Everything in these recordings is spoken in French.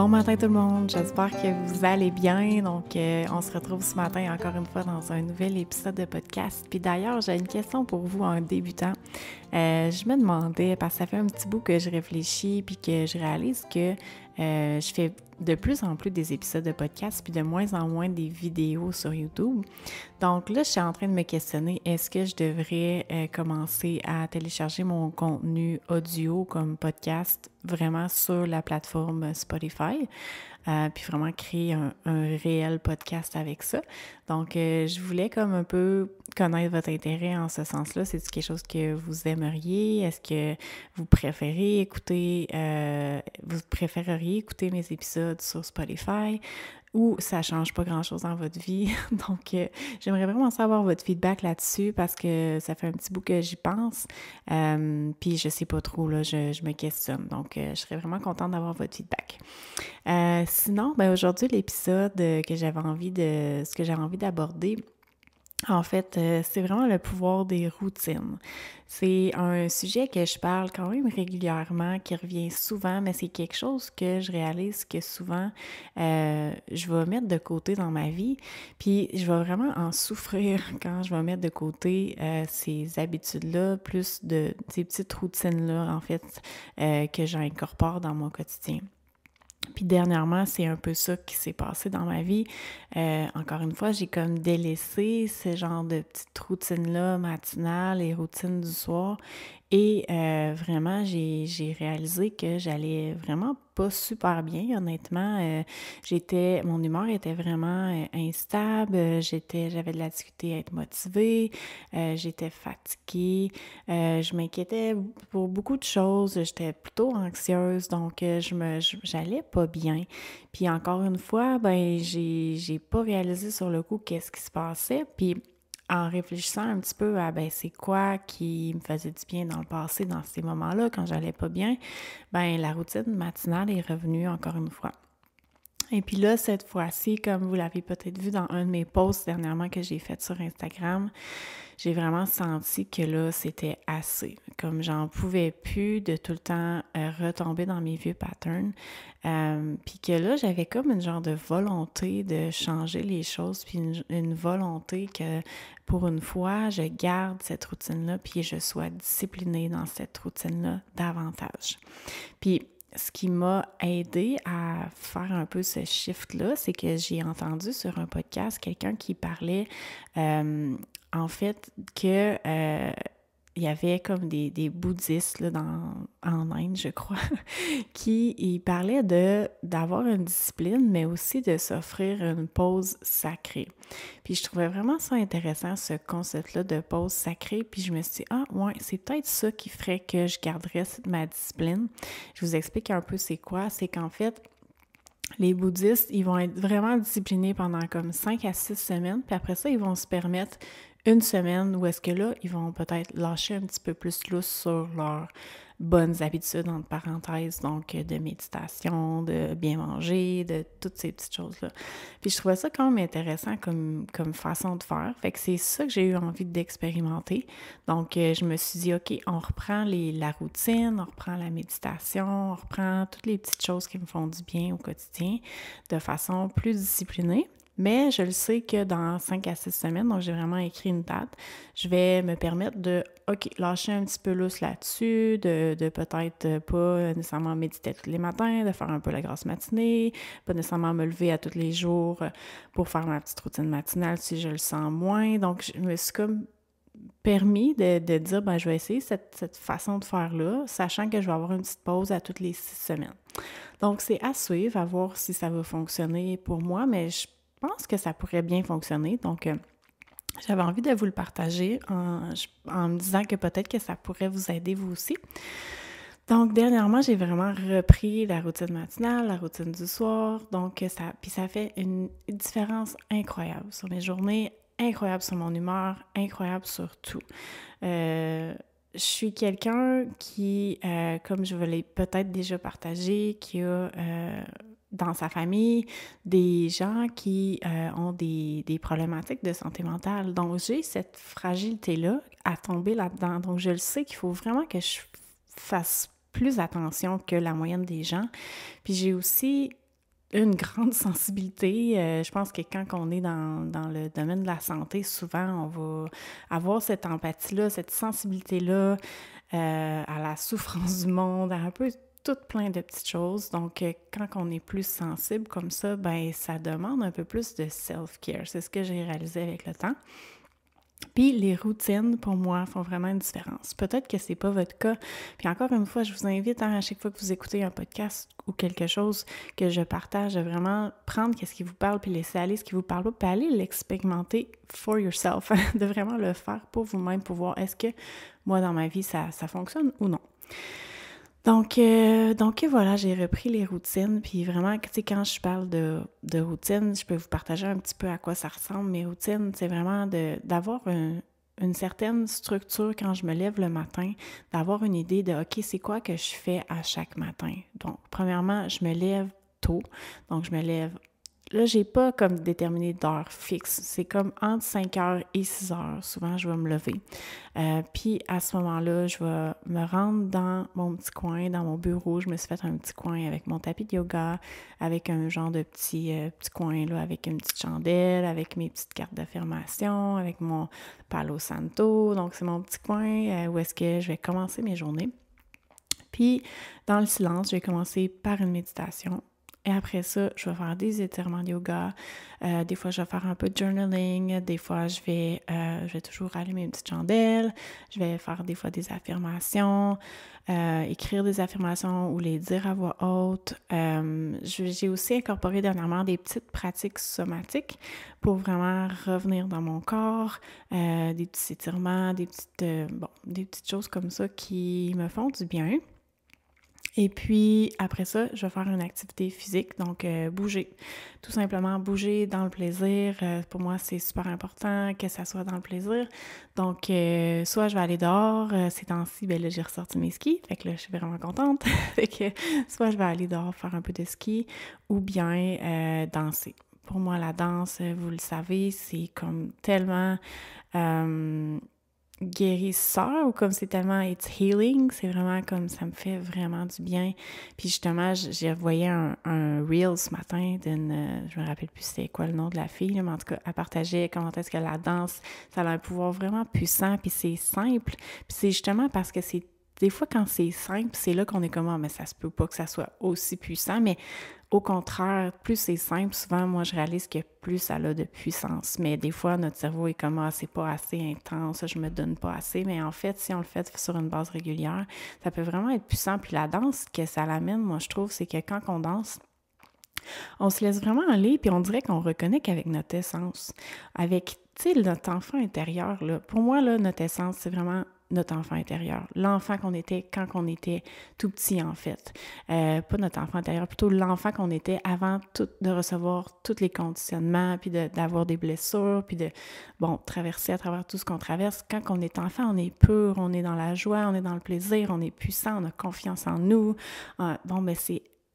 Bon matin tout le monde, j'espère que vous allez bien. Donc, on se retrouve ce matin encore une fois dans un nouvel épisode de podcast. Puis d'ailleurs, j'ai une question pour vous en débutant. Je me demandais, parce que ça fait un petit bout que je réfléchis puis que je réalise que je fais de plus en plus des épisodes de podcast puis de moins en moins des vidéos sur YouTube. Donc là, je suis en train de me questionner, est-ce que je devrais commencer à télécharger mon contenu audio comme podcast vraiment sur la plateforme Spotify, puis vraiment créer un réel podcast avec ça. Donc, je voulais comme un peu connaître votre intérêt en ce sens-là. C'est quelque chose que vous aimeriez? Est-ce que vous préféreriez écouter mes épisodes sur Spotify? Ou ça change pas grand-chose dans votre vie. Donc, j'aimerais vraiment savoir votre feedback là-dessus parce que ça fait un petit bout que j'y pense. Puis je sais pas trop, là, je me questionne. Donc, je serais vraiment contente d'avoir votre feedback. Sinon, aujourd'hui, l'épisode ce que j'avais envie d'aborder, en fait, c'est vraiment le pouvoir des routines. C'est un sujet que je parle quand même régulièrement, qui revient souvent, mais c'est quelque chose que je réalise que souvent, je vais mettre de côté dans ma vie, puis je vais vraiment en souffrir quand je vais mettre de côté ces habitudes-là, plus de ces petites routines-là, en fait, que j'incorpore dans mon quotidien. Puis dernièrement, c'est un peu ça qui s'est passé dans ma vie. Encore une fois, j'ai comme délaissé ce genre de petites routines-là matinales et routines du soir. Et vraiment, j'ai réalisé que j'allais vraiment pas super bien, honnêtement. Mon humeur était vraiment instable. J'avais de la difficulté à être motivée. J'étais fatiguée. Je m'inquiétais pour beaucoup de choses. J'étais plutôt anxieuse, donc j'allais pas bien. Puis encore une fois, j'ai pas réalisé sur le coup qu'est-ce qui se passait. Puis en réfléchissant un petit peu à c'est quoi qui me faisait du bien dans le passé, dans ces moments-là, quand j'allais pas bien, la routine matinale est revenue encore une fois. Et puis là, cette fois-ci, comme vous l'avez peut-être vu dans un de mes posts dernièrement que j'ai fait sur Instagram, j'ai vraiment senti que là, c'était assez. Comme j'en pouvais plus de tout le temps retomber dans mes vieux patterns. Puis que là, j'avais comme une genre de volonté de changer les choses, puis une volonté que pour une fois, je garde cette routine-là, puis je sois disciplinée dans cette routine-là davantage. Puis ce qui m'a aidé à faire un peu ce shift-là, c'est que j'ai entendu sur un podcast quelqu'un qui parlait, en fait, que il y avait comme des bouddhistes là, en Inde, je crois, qui parlaient d'avoir une discipline, mais aussi de s'offrir une pause sacrée. Puis je trouvais vraiment ça intéressant, ce concept-là de pause sacrée. Puis je me suis dit, c'est peut-être ça qui ferait que je garderais ma discipline. Je vous explique un peu c'est quoi. C'est qu'en fait, les bouddhistes, ils vont être vraiment disciplinés pendant comme 5 à 6 semaines, puis après ça, ils vont se permettre une semaine où est-ce que là, ils vont peut-être lâcher un petit peu plus lousse sur leurs bonnes habitudes, entre parenthèses, donc de méditation, de bien manger, de toutes ces petites choses-là. Puis je trouvais ça quand même intéressant comme façon de faire. Fait que c'est ça que j'ai eu envie d'expérimenter. Donc, je me suis dit, OK, on reprend la routine, on reprend la méditation, on reprend toutes les petites choses qui me font du bien au quotidien de façon plus disciplinée. Mais je le sais que dans 5 à 6 semaines, donc j'ai vraiment écrit une date, je vais me permettre de, lâcher un petit peu lousse là-dessus, de peut-être pas nécessairement méditer tous les matins, de faire un peu la grasse matinée, pas nécessairement me lever à tous les jours pour faire ma petite routine matinale si je le sens moins. Donc, je me suis comme permis de dire, je vais essayer cette façon de faire-là, sachant que je vais avoir une petite pause à toutes les 6 semaines. Donc, c'est à suivre, à voir si ça va fonctionner pour moi, mais je pense que ça pourrait bien fonctionner. Donc, j'avais envie de vous le partager en me disant que peut-être que ça pourrait vous aider vous aussi. Donc, dernièrement, j'ai vraiment repris la routine matinale, la routine du soir. Donc, ça fait une différence incroyable sur mes journées, incroyable sur mon humeur, incroyable sur tout. Je suis quelqu'un qui, comme je vous l'ai peut-être déjà partagé, qui a dans sa famille des gens qui ont des problématiques de santé mentale. Donc, j'ai cette fragilité-là à tomber là-dedans. Donc, je le sais qu'il faut vraiment que je fasse plus attention que la moyenne des gens. Puis j'ai aussi une grande sensibilité. Je pense que quand on est dans le domaine de la santé, souvent, on va avoir cette empathie-là, cette sensibilité-là à la souffrance du monde, à un peu tout plein de petites choses. Donc, quand on est plus sensible comme ça, ben ça demande un peu plus de self-care. C'est ce que j'ai réalisé avec le temps. Puis les routines, pour moi, font vraiment une différence. Peut-être que c'est pas votre cas. Puis encore une fois, je vous invite à chaque fois que vous écoutez un podcast ou quelque chose que je partage, de vraiment prendre ce qui vous parle, puis laisser aller ce qui vous parle pas, puis aller l'expérimenter for yourself, de vraiment le faire pour vous-même, pour voir est-ce que moi, dans ma vie, ça fonctionne ou non. Donc voilà, j'ai repris les routines, puis vraiment, tu sais, quand je parle de routine, je peux vous partager un petit peu à quoi ça ressemble. Mes routines, c'est vraiment d'avoir une certaine structure quand je me lève le matin, d'avoir une idée de, OK, c'est quoi que je fais à chaque matin. Donc, premièrement, je me lève tôt, donc je me lève. Là, j'ai pas comme déterminé d'heure fixe. C'est comme entre 5 heures et 6 heures. Souvent, je vais me lever. Puis, à ce moment-là, je vais me rendre dans mon petit coin, dans mon bureau. Je me suis fait un petit coin avec mon tapis de yoga, avec un genre de petit coin, là, avec une petite chandelle, avec mes petites cartes d'affirmation, avec mon Palo Santo. Donc, c'est mon petit coin où est-ce que je vais commencer mes journées. Puis, dans le silence, je vais commencer par une méditation. Et après ça, je vais faire des étirements de yoga. Des fois, je vais faire un peu de journaling. Des fois, je vais toujours allumer une petite chandelle. Je vais faire des fois des affirmations, écrire des affirmations ou les dire à voix haute. J'ai aussi incorporé dernièrement des petites pratiques somatiques pour vraiment revenir dans mon corps. Des petits étirements, des petites choses comme ça qui me font du bien. Et puis, après ça, je vais faire une activité physique, donc bouger. Tout simplement bouger dans le plaisir. Pour moi, c'est super important que ça soit dans le plaisir. Donc, soit je vais aller dehors. Ces temps-ci, ben là, j'ai ressorti mes skis. Fait que là, je suis vraiment contente. Fait que soit je vais aller dehors faire un peu de ski ou bien danser. Pour moi, la danse, vous le savez, c'est comme tellement guérisseur ou comme c'est tellement it's healing, c'est vraiment comme ça me fait vraiment du bien. Puis justement, j'ai envoyé un reel ce matin je me rappelle plus c'était quoi le nom de la fille, là, mais en tout cas, elle partageait comment est-ce que la danse, ça a un pouvoir vraiment puissant, puis c'est simple. Puis c'est justement parce que c'est des fois quand c'est simple, c'est là qu'on est comme mais ça se peut pas que ça soit aussi puissant, mais au contraire, plus c'est simple, souvent, moi, je réalise que plus ça a de puissance. Mais des fois, notre cerveau est comme, c'est pas assez intense, je me donne pas assez. Mais en fait, si on le fait sur une base régulière, ça peut vraiment être puissant. Puis la danse, que ça l'amène, moi, je trouve, c'est que quand on danse, on se laisse vraiment aller, puis on dirait qu'on reconnecte avec notre essence, avec, tu sais, notre enfant intérieur, là. Pour moi, là, notre essence, c'est vraiment notre enfant intérieur, l'enfant qu'on était quand on était tout petit, en fait. Pas notre enfant intérieur, plutôt l'enfant qu'on était avant de recevoir tous les conditionnements, puis d'avoir des blessures, puis de, traverser à travers tout ce qu'on traverse. Quand on est enfant, on est pur, on est dans la joie, on est dans le plaisir, on est puissant, on a confiance en nous.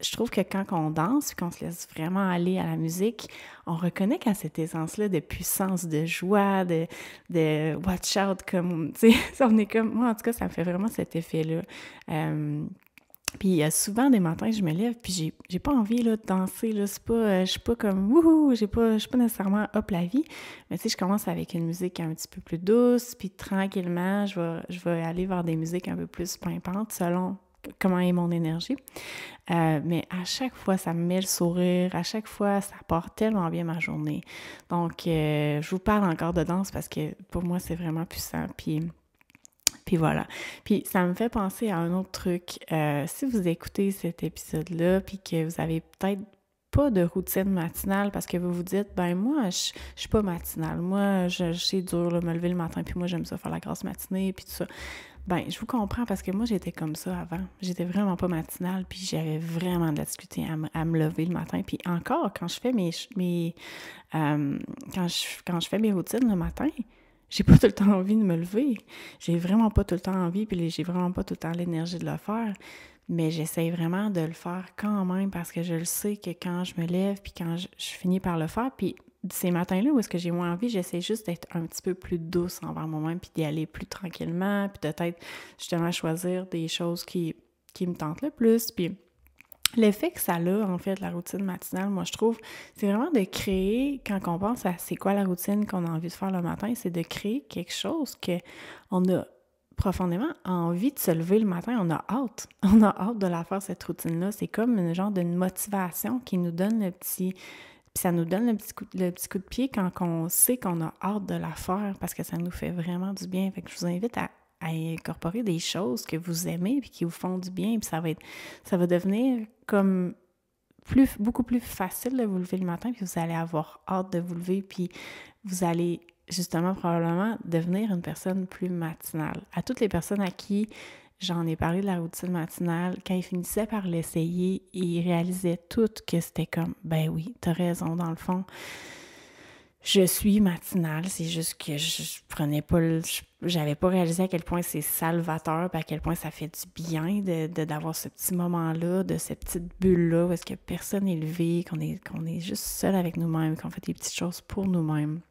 Je trouve que quand on danse, qu'on se laisse vraiment aller à la musique, on reconnaît qu'à cette essence-là de puissance, de joie, de watch out, comme, tu sais, on est comme, moi, en tout cas, ça me fait vraiment cet effet-là. Puis il y a souvent des matins, je me lève, puis j'ai pas envie là, de danser, là, c'est pas, je suis pas comme, wouhou, je suis pas nécessairement hop la vie, mais tu sais, je commence avec une musique un petit peu plus douce, puis tranquillement, je vais aller vers des musiques un peu plus pimpantes, selon comment est mon énergie. Mais à chaque fois, ça me met le sourire. À chaque fois, ça porte tellement bien ma journée. Donc, je vous parle encore de danse parce que pour moi, c'est vraiment puissant. Puis voilà. Puis ça me fait penser à un autre truc. Si vous écoutez cet épisode-là, puis que vous avez peut-être pas de routine matinale parce que vous vous dites, ben moi, je suis pas matinale. Moi, c'est dur de me lever le matin, puis moi, j'aime ça faire la grasse matinée, puis tout ça. Ben, je vous comprends parce que moi, j'étais comme ça avant. J'étais vraiment pas matinale, puis j'avais vraiment de la difficulté à me lever le matin. Puis encore, quand je fais quand je fais mes routines le matin, j'ai pas tout le temps envie de me lever. J'ai vraiment pas tout le temps envie, puis j'ai vraiment pas tout le temps l'énergie de le faire. Mais j'essaie vraiment de le faire quand même parce que je le sais que quand je me lève, puis quand je finis par le faire, puis ces matins-là où est-ce que j'ai moins envie, j'essaie juste d'être un petit peu plus douce envers moi-même, puis d'y aller plus tranquillement, puis peut-être justement choisir des choses qui me tentent le plus, puis L'effet que ça a, en fait, la routine matinale, moi, je trouve, c'est vraiment de créer, quand on pense à c'est quoi la routine qu'on a envie de faire le matin, c'est de créer quelque chose qu'on a profondément envie de se lever le matin. On a hâte. On a hâte de la faire, cette routine-là. C'est comme une genre d'une motivation qui nous donne puis ça nous donne le petit coup de pied quand on sait qu'on a hâte de la faire parce que ça nous fait vraiment du bien. Fait que je vous invite à incorporer des choses que vous aimez puis qui vous font du bien, puis ça va devenir comme beaucoup plus facile de vous lever le matin, puis vous allez avoir hâte de vous lever, puis vous allez justement probablement devenir une personne plus matinale. À toutes les personnes à qui j'en ai parlé de la routine matinale, quand ils finissaient par l'essayer, ils réalisaient toutes que c'était comme, ben oui, t'as raison, dans le fond, je suis matinale, c'est juste que j'avais pas réalisé à quel point c'est salvateur, puis à quel point ça fait du bien d'avoir ce petit moment-là, de cette petite bulle-là, où est-ce que personne n'est levé, qu'on est juste seul avec nous-mêmes, qu'on fait des petites choses pour nous-mêmes.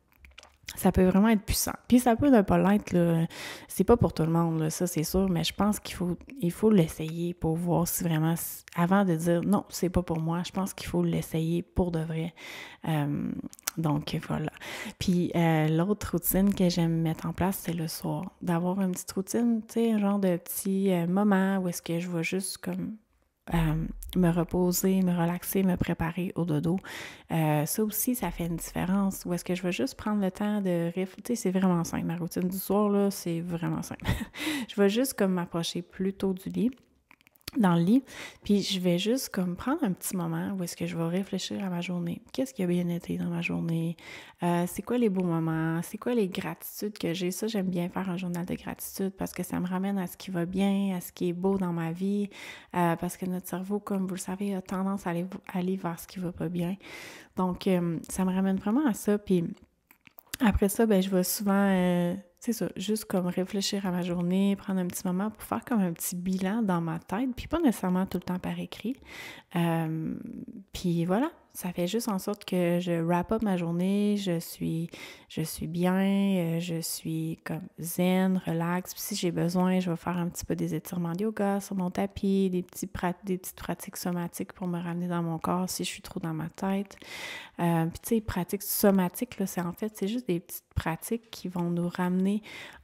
Ça peut vraiment être puissant. Puis ça peut ne pas l'être, là. C'est pas pour tout le monde, là, ça c'est sûr, mais je pense qu'il faut l'essayer pour voir si vraiment, avant de dire non, c'est pas pour moi, je pense qu'il faut l'essayer pour de vrai. Donc voilà. Puis l'autre routine que j'aime mettre en place, c'est le soir. D'avoir une petite routine, tu sais, un genre de petit moment où est-ce que je vais juste comme me reposer, me relaxer, me préparer au dodo. Ça aussi, ça fait une différence. Ou est-ce que je vais juste prendre le temps de réfléchir? Tu sais, c'est vraiment simple. Ma routine du soir, là, c'est vraiment simple. Je vais juste comme m'approcher plus tôt dans le lit, puis je vais juste comme prendre un petit moment où est-ce que je vais réfléchir à ma journée. Qu'est-ce qui a bien été dans ma journée? C'est quoi les beaux moments? C'est quoi les gratitudes que j'ai? Ça, j'aime bien faire un journal de gratitude parce que ça me ramène à ce qui va bien, à ce qui est beau dans ma vie, parce que notre cerveau, comme vous le savez, a tendance à aller vers ce qui va pas bien. Donc, ça me ramène vraiment à ça, puis après ça, ben je vais souvent, c'est ça, juste comme réfléchir à ma journée, prendre un petit moment pour faire comme un petit bilan dans ma tête, puis pas nécessairement tout le temps par écrit. Puis voilà, ça fait juste en sorte que je wrap up ma journée, je suis bien, je suis comme zen, relax. Puis si j'ai besoin, je vais faire un petit peu des étirements de yoga sur mon tapis, des petites pratiques somatiques pour me ramener dans mon corps si je suis trop dans ma tête. Puis tu sais, pratiques somatiques, là, c'est juste des petites pratiques qui vont nous ramener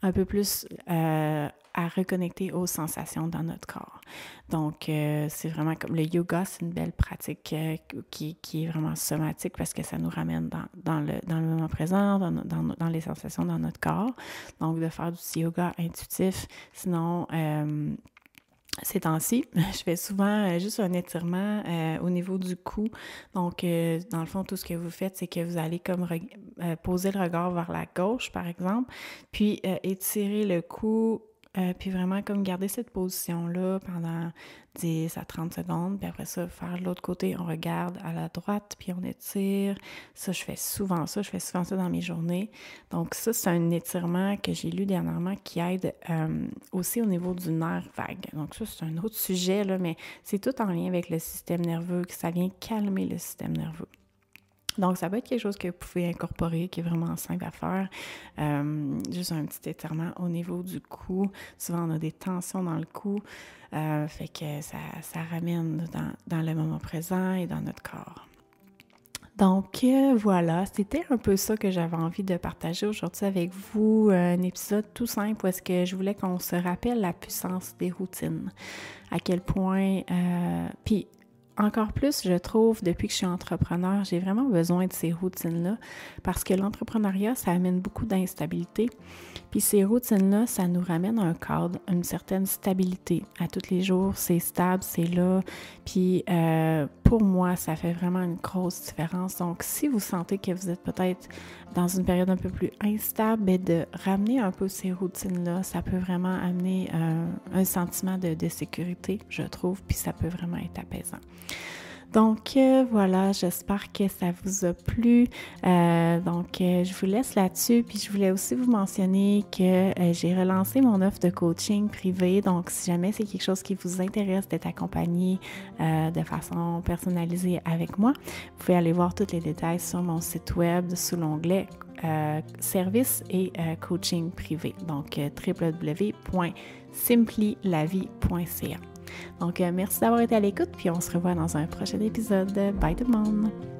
un peu plus à reconnecter aux sensations dans notre corps. Donc, c'est vraiment comme le yoga, c'est une belle pratique qui est vraiment somatique parce que ça nous ramène dans le moment présent, dans les sensations dans notre corps. Donc, de faire du yoga intuitif. Sinon, ces temps-ci, je fais souvent juste un étirement au niveau du cou. Donc, dans le fond, tout ce que vous faites, c'est que vous allez comme poser le regard vers la gauche, par exemple, puis étirer le cou, puis vraiment comme garder cette position-là pendant 10 à 30 secondes. Puis après ça, faire l'autre côté, on regarde à la droite, puis on étire. Ça, je fais souvent ça. Je fais souvent ça dans mes journées. Donc ça, c'est un étirement que j'ai lu dernièrement qui aide aussi au niveau du nerf vague. Donc ça, c'est un autre sujet, là, mais c'est tout en lien avec le système nerveux, que ça vient calmer le système nerveux. Donc, ça peut être quelque chose que vous pouvez incorporer, qui est vraiment simple à faire. Juste un petit étirement au niveau du cou. Souvent, on a des tensions dans le cou. Fait que ça ramène dans le moment présent et dans notre corps. Donc, voilà, c'était un peu ça que j'avais envie de partager aujourd'hui avec vous. Un épisode tout simple où est-ce que je voulais qu'on se rappelle la puissance des routines. À quel point... puis, encore plus, je trouve, depuis que je suis entrepreneur, j'ai vraiment besoin de ces routines-là parce que l'entrepreneuriat, ça amène beaucoup d'instabilité. Puis ces routines-là, ça nous ramène un cadre, une certaine stabilité. À tous les jours, c'est stable, c'est là. Puis pour moi, ça fait vraiment une grosse différence. Donc, si vous sentez que vous êtes peut-être dans une période un peu plus instable, bien, de ramener un peu ces routines-là, ça peut vraiment amener un sentiment de sécurité, je trouve, puis ça peut vraiment être apaisant. Donc voilà, j'espère que ça vous a plu. Je vous laisse là-dessus. Puis je voulais aussi vous mentionner que j'ai relancé mon offre de coaching privé. Donc si jamais c'est quelque chose qui vous intéresse d'être accompagné de façon personnalisée avec moi, vous pouvez aller voir tous les détails sur mon site web sous l'onglet services et coaching privé. Donc www.simplylavie.ca. Donc, merci d'avoir été à l'écoute, puis on se revoit dans un prochain épisode. Bye tout le monde!